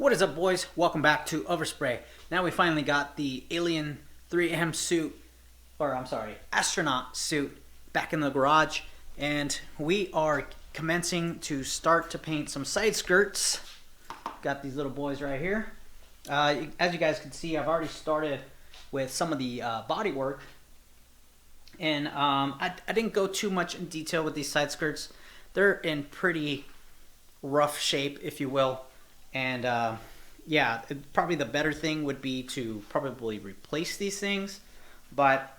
What is up, boys? Welcome back to Overspray. Now we finally got the Alien 3M suit, or I'm sorry, astronaut suit back in the garage, and we are commencing to start to paint some side skirts. Got these little boys right here. As you guys can see, I've already started with some of the body work, and I didn't go too much in detail with these side skirts. They're in pretty rough shape, if you will. And yeah, probably the better thing would be to probably replace these things, but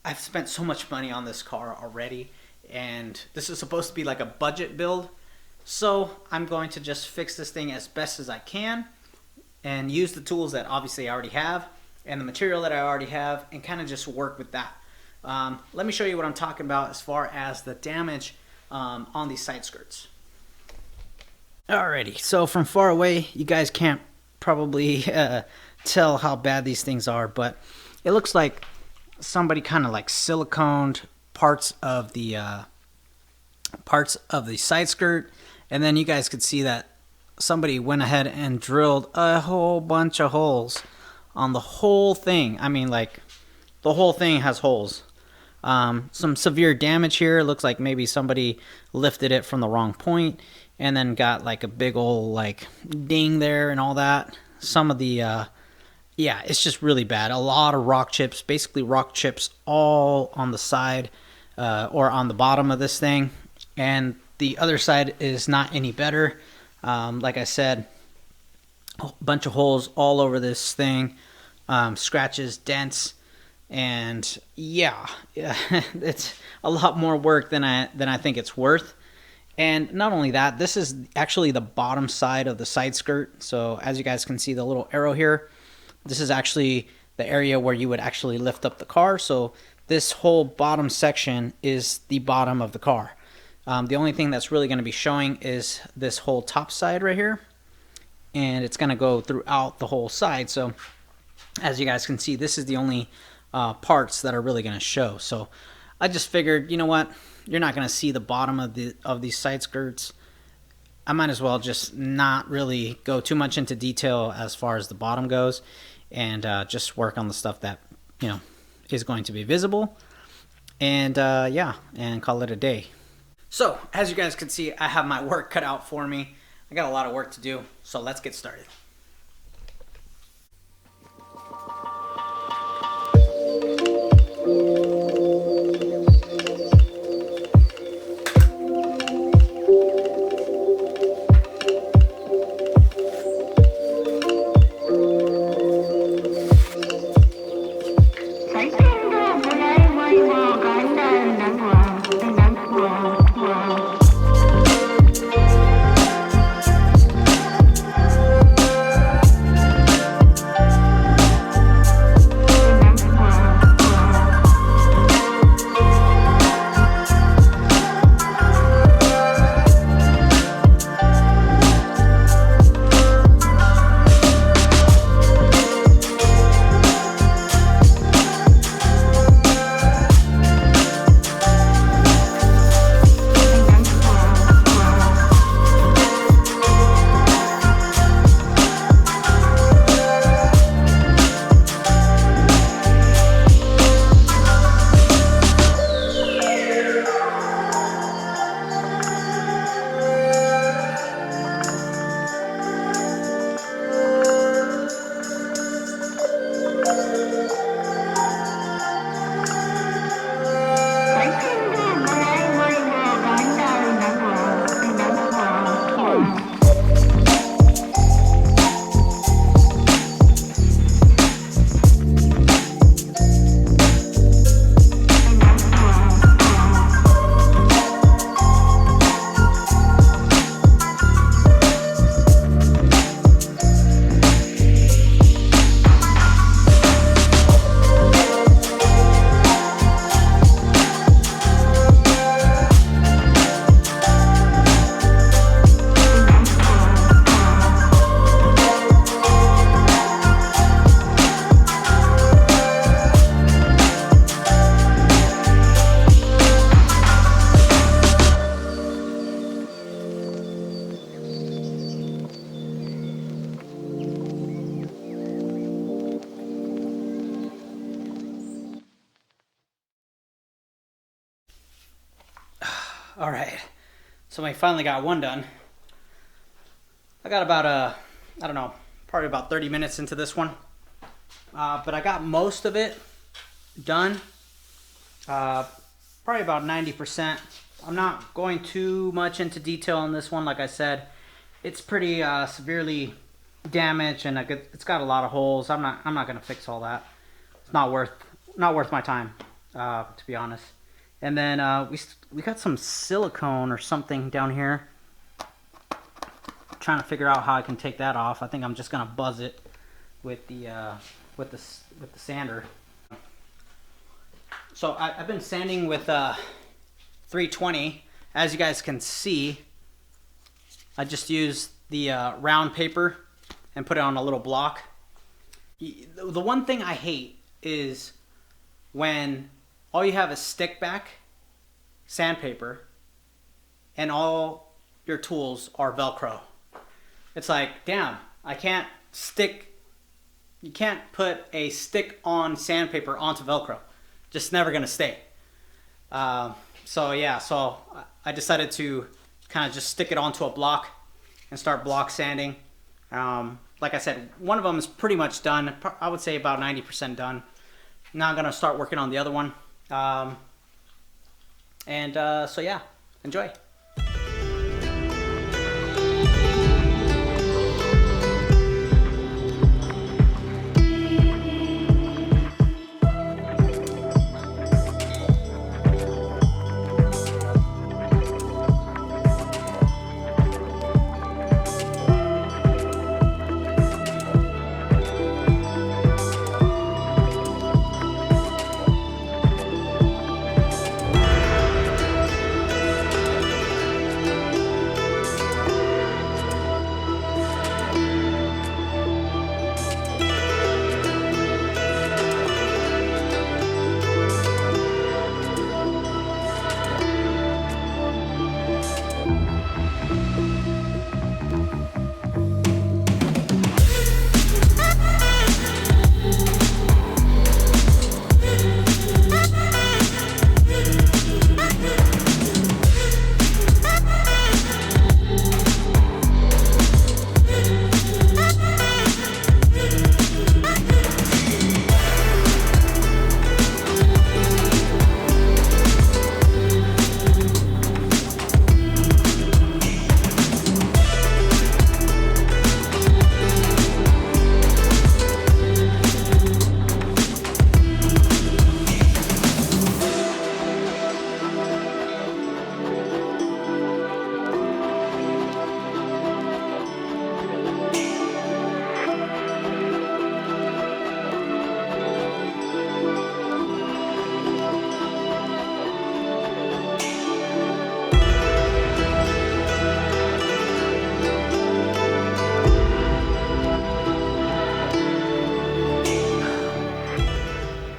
I've spent so much money on this car already, and this is supposed to be like a budget build, so I'm going to just fix this thing as best as I can and use the tools that obviously I already have and the material that I already have and kind of just work with that. Let me show you what I'm talking about as far as the damage on these side skirts. Alrighty, so from far away, you guys can't probably tell how bad these things are, but it looks like somebody kind of like siliconed parts of the side skirt, and then you guys could see that somebody went ahead and drilled a whole bunch of holes on the whole thing. I mean, like, the whole thing has holes. Some severe damage here. It looks like maybe somebody lifted it from the wrong point and then got like a big old like ding there and all that. Some of the yeah, it's just really bad. A lot of rock chips, basically rock chips all on the side or on the bottom of this thing, and the other side is not any better. Like I said, a bunch of holes all over this thing, scratches, dents, and yeah, it's a lot more work than I think it's worth. And not only that, this is actually the bottom side of the side skirt. So as you guys can see, the little arrow here, this is actually the area where you would actually lift up the car. So this whole bottom section is the bottom of the car. The only thing that's really going to be showing is this whole top side right here, and it's going to go throughout the whole side. So as you guys can see, this is the only parts that are really going to show. So I just figured, you know what, you're not going to see the bottom of these side skirts. I might as well just not really go too much into detail as far as the bottom goes, and just work on the stuff that, you know, is going to be visible, and yeah, and call it a day. So as you guys can see, I have my work cut out for me. I got a lot of work to do, so let's get started. All right, so I finally got one done. I got about I don't know, probably about 30 minutes into this one, but I got most of it done. Probably about 90%. I'm not going too much into detail on this one. Like I said, it's pretty severely damaged, and it's got a lot of holes. I'm not gonna fix all that. It's not worth my time, to be honest. And then we got some silicone or something down here. Trying to figure out how I can take that off. I think I'm just gonna buzz it with the sander. So I've been sanding with 320. As you guys can see, I just used the round paper and put it on a little block. The one thing I hate is when all you have is stick back sandpaper and all your tools are Velcro. It's like, damn, you can't put a stick on sandpaper onto Velcro. Just never gonna stay. So yeah, so I decided to kind of just stick it onto a block and start block sanding. Like I said, one of them is pretty much done. I would say about 90% done. Now I'm gonna start working on the other one. So yeah, enjoy.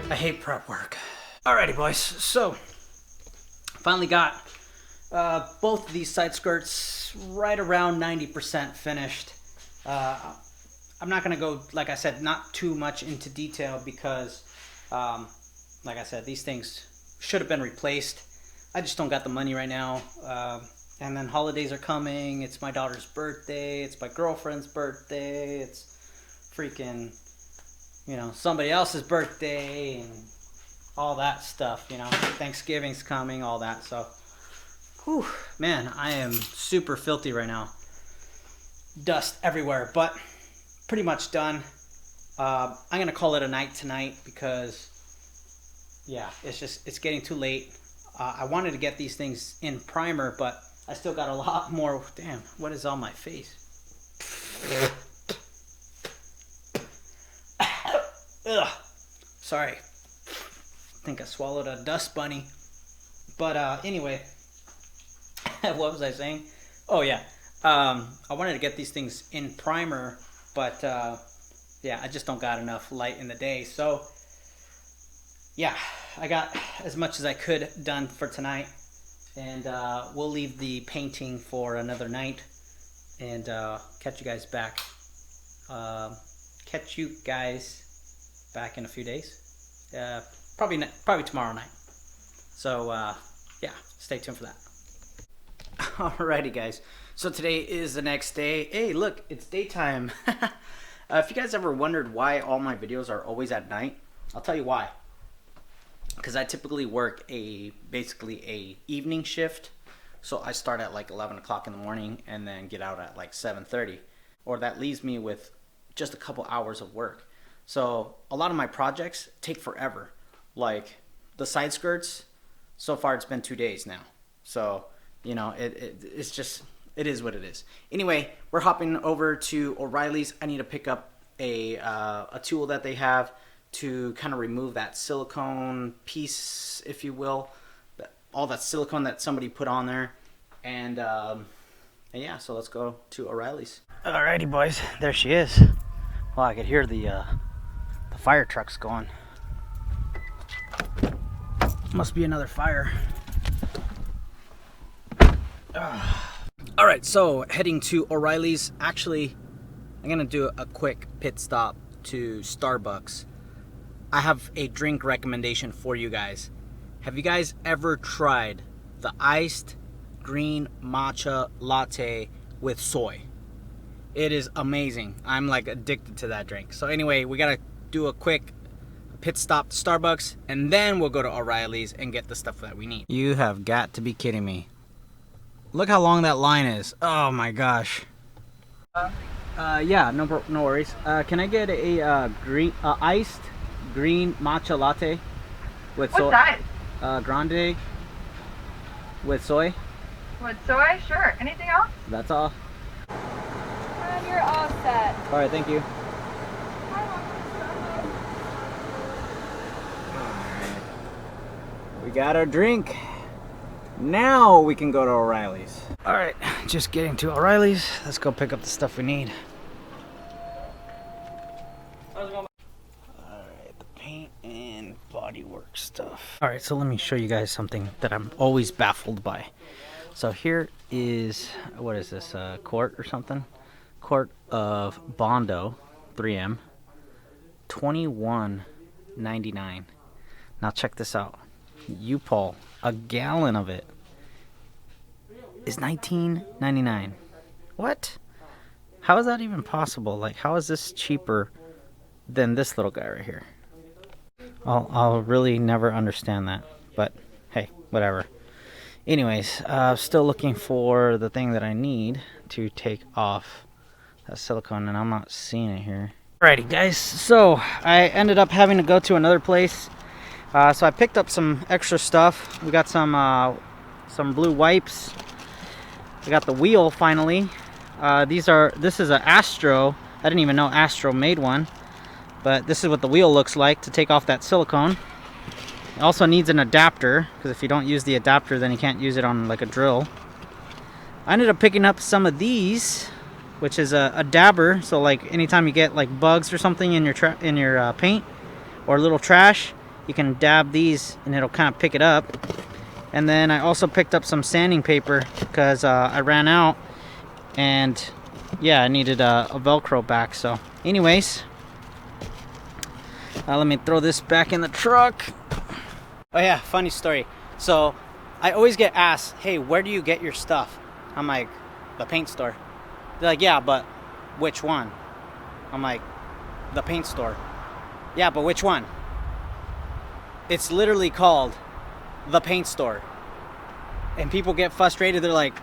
I hate prep work. Alrighty, boys. So, finally got both of these side skirts right around 90% finished. I'm not gonna go, like I said, not too much into detail because, like I said, these things should have been replaced. I just don't got the money right now. And then holidays are coming. It's my daughter's birthday. It's my girlfriend's birthday. It's freaking, somebody else's birthday and all that stuff, Thanksgiving's coming, all that. So, whew, man, I am super filthy right now. Dust everywhere, but pretty much done. I'm going to call it a night tonight because, yeah, it's getting too late. I wanted to get these things in primer, but I still got a lot more. Damn, what is on my face? Ugh. Sorry. I think I swallowed a dust bunny. But anyway, what was I saying? Oh yeah. I wanted to get these things in primer, but yeah, I just don't got enough light in the day. So yeah, I got as much as I could done for tonight, and we'll leave the painting for another night, and catch you guys back. Catch you guys back in a few days. Probably tomorrow night. So yeah, stay tuned for that. Alrighty, guys. So today is the next day. Hey, look, it's daytime. If you guys ever wondered why all my videos are always at night, I'll tell you why. Because I typically work basically a evening shift. So I start at like 11 o'clock in the morning and then get out at like 7:30. Or that leaves me with just a couple hours of work. So a lot of my projects take forever. Like the side skirts, so far it's been 2 days now. So, you know, it's just, it is what it is. Anyway, we're hopping over to O'Reilly's. I need to pick up a tool that they have to kind of remove that silicone piece, if you will. All that silicone that somebody put on there. And yeah, so let's go to O'Reilly's. Alrighty, boys, there she is. Well, I could hear the fire trucks going. Must be another fire. Alright, so heading to O'Reilly's. Actually, I'm gonna do a quick pit stop to Starbucks. I have a drink recommendation for you guys. Have you guys ever tried the iced green matcha latte with soy? It is amazing. I'm like addicted to that drink. So anyway, we gotta do a quick pit stop to Starbucks, and then we'll go to O'Reilly's and get the stuff that we need. You have got to be kidding me. Look how long that line is. Oh my gosh. Yeah, no worries. Can I get a iced green matcha latte with soy? What size? Grande with soy. With soy? Sure. Anything else? That's all. And you're all set. All right, thank you. We got our drink. Now we can go to O'Reilly's. All right, just getting to O'Reilly's. Let's go pick up the stuff we need. All right, the paint and bodywork stuff. All right, so let me show you guys something that I'm always baffled by. So here is, what is this, a quart or something? Quart of Bondo 3M, $21.99. Now check this out. U-Paul, a gallon of it is $19.99. What? How is that even possible? Like, how is this cheaper than this little guy right here? I'll really never understand that, but hey, whatever. Anyways, still looking for the thing that I need to take off that silicone, and I'm not seeing it here. Alrighty, guys, so I ended up having to go to another place. So I picked up some extra stuff. We got some blue wipes. I got the wheel finally. This is an Astro. I didn't even know Astro made one, but this is what the wheel looks like to take off that silicone. It also needs an adapter, because if you don't use the adapter, then you can't use it on like a drill. I ended up picking up some of these, which is a dabber. So like anytime you get like bugs or something in your paint or a little trash, you can dab these and it'll kind of pick it up. And then I also picked up some sanding paper because I ran out, and yeah, I needed a Velcro back. So anyways, let me throw this back in the truck. Oh yeah, funny story. So I always get asked, hey, where do you get your stuff? I'm like, the paint store. They're like, yeah, but which one? I'm like, the paint store. Yeah, but which one? It's literally called the paint store. And people get frustrated. They're like,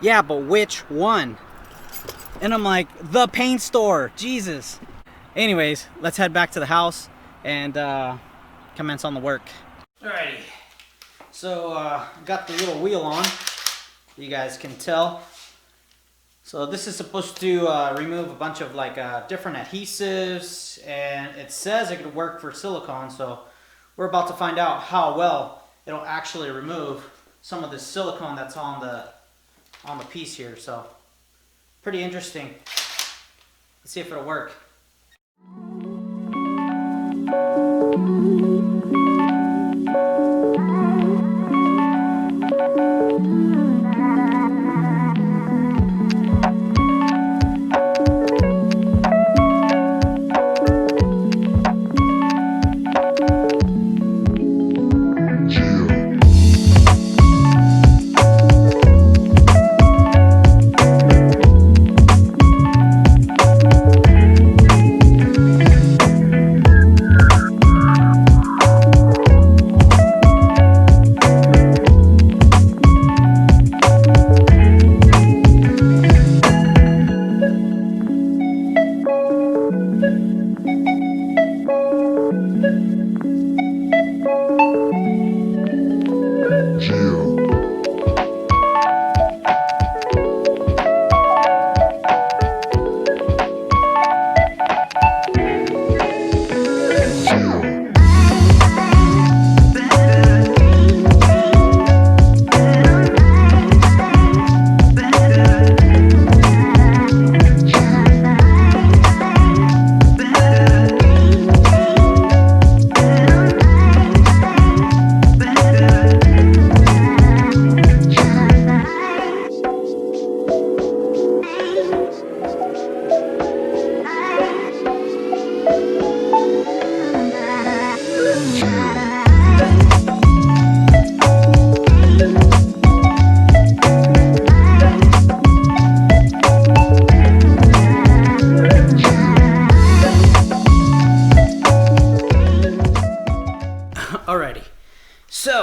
yeah, but which one? And I'm like, the paint store. Jesus. Anyways, let's head back to the house and commence on the work. Alrighty. So got the little wheel on. You guys can tell. So this is supposed to remove a bunch of like different adhesives, and it says it could work for silicone. So we're about to find out how well it'll actually remove some of the silicone that's on the piece here. So pretty interesting. Let's see if it'll work.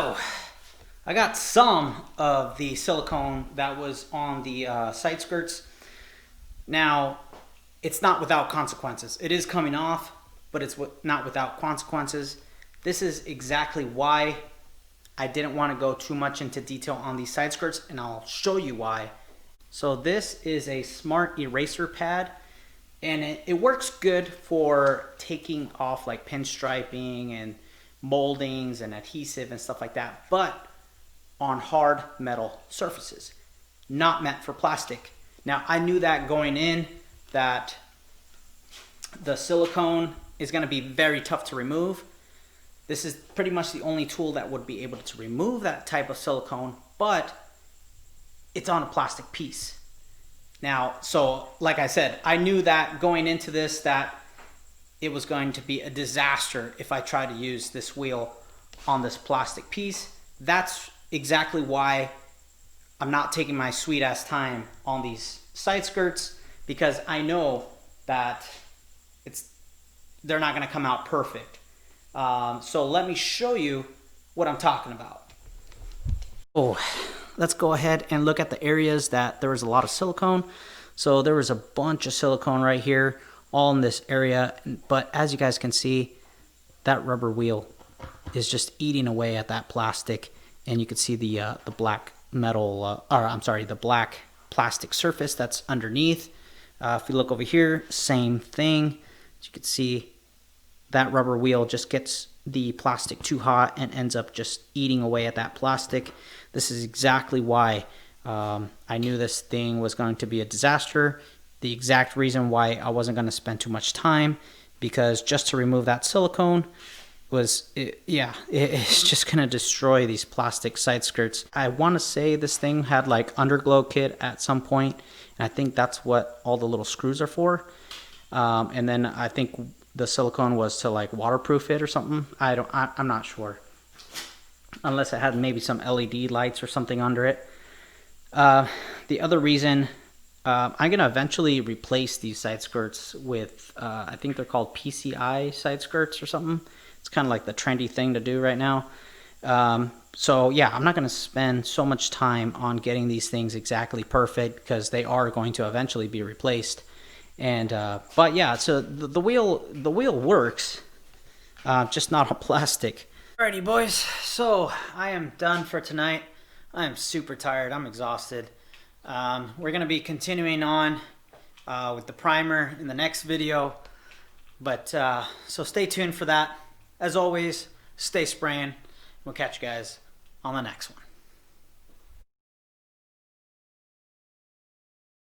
So I got some of the silicone that was on the side skirts. Now, it's not without consequences. It is coming off, but it's not without consequences. This is exactly why I didn't want to go too much into detail on these side skirts, and I'll show you why. So this is a smart eraser pad, and it works good for taking off like pinstriping and moldings and adhesive and stuff like that, but on hard metal surfaces, not meant for plastic. Now, I knew that going in, that the silicone is going to be very tough to remove. This is pretty much the only tool that would be able to remove that type of silicone, but it's on a plastic piece. Now, so like I said, I knew that going into this, that it was going to be a disaster if I tried to use this wheel on this plastic piece. That's exactly why I'm not taking my sweet ass time on these side skirts, because I know that they're not going to come out perfect. So let me show you what I'm talking about. Oh, let's go ahead and look at the areas that there was a lot of silicone. So there was a bunch of silicone right here, all in this area. But as you guys can see, that rubber wheel is just eating away at that plastic, and you can see the black metal, the black plastic surface that's underneath. If you look over here, same thing. As you can see, that rubber wheel just gets the plastic too hot and ends up just eating away at that plastic. This is exactly why I knew this thing was going to be a disaster. The exact reason why I wasn't going to spend too much time, because just to remove that silicone it's just going to destroy these plastic side skirts. I want to say this thing had like underglow kit at some point, and I think that's what all the little screws are for. And then I think the silicone was to like waterproof it or something. I'm not sure, unless it had maybe some LED lights or something under it. The other reason, I'm gonna eventually replace these side skirts with I think they're called PCI side skirts or something. It's kind of like the trendy thing to do right now. So yeah, I'm not gonna spend so much time on getting these things exactly perfect, because they are going to eventually be replaced. And but yeah, so the wheel works, just not on plastic. Alrighty boys, so I am done for tonight. I am super tired, I'm exhausted. We're gonna be continuing on with the primer in the next video, but so stay tuned for that. As always, stay spraying. We'll catch you guys on the next one.